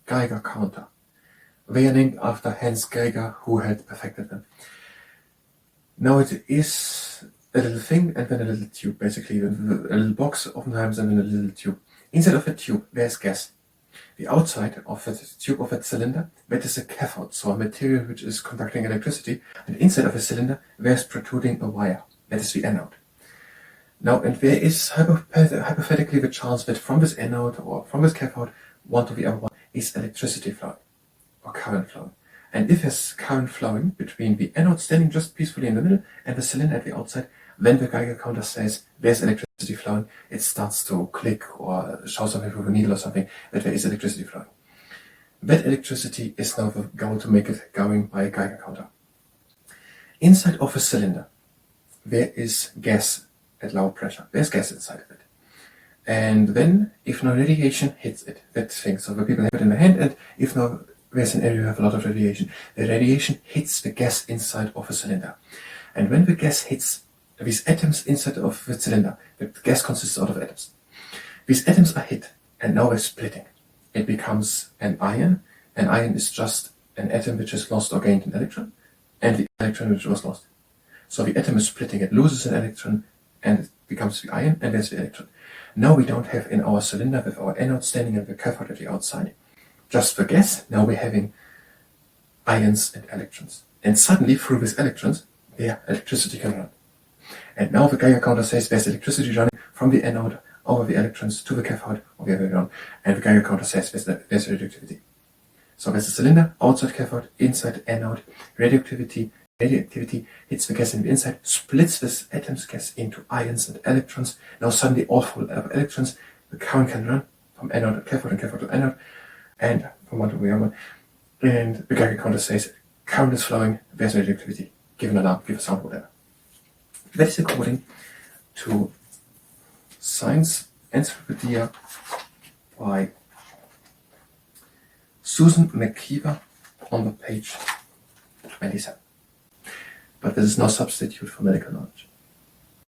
Geiger Counter. They are named after Hans Geiger, who had perfected them. Now it is a little thing and then a little tube, basically. A little box oftentimes and then a little tube. Inside of the tube there's gas. The outside of the tube of that cylinder, that is a cathode, so a material which is conducting electricity, and inside of the cylinder there's protruding a wire, that is the anode. Now, and there is hypothetically the chance that from this anode or from this cathode, one to the other one, is electricity flowing or current flowing. And if there's current flowing between the anode standing just peacefully in the middle and the cylinder at the outside, then the Geiger counter says there's electricity flowing. It starts to click or show something with a needle or something that there is electricity flowing. That electricity is now the goal to make it going by a Geiger counter. Inside of a cylinder, there is gas at low pressure. There's gas inside of it. And then, if no radiation hits it, that thing, so the people have it in their hand, and if no, there's an area with a lot of radiation, the radiation hits the gas inside of a cylinder. And when the gas hits these atoms inside of the cylinder, the gas consists out of atoms. These atoms are hit, and now they're splitting. It becomes an ion. An ion is just an atom which has lost or gained an electron, and the electron which was lost. So the atom is splitting, it loses an electron, and it becomes the ion, and there's the electron. Now we don't have in our cylinder with our anode standing and the cathode at the outside just the gas. Now we're having ions and electrons. And suddenly, through these electrons, electricity can run. And now the Geiger counter says there's electricity running from the anode over the electrons to the cathode or the other way around. And the Geiger counter says there's radioactivity. So there's a cylinder, outside cathode, inside anode, radioactivity hits the gas in the inside, splits this atom's gas into ions and electrons. Now suddenly all full of electrons, the current can run from anode to cathode and cathode to anode, and from one to the other. And the Geiger counter says current is flowing, there's radioactivity. Give an alarm, give a sound, whatever. That is according to Science Encyclopedia by Susan McKeever on the page 27. But this is no substitute for medical knowledge.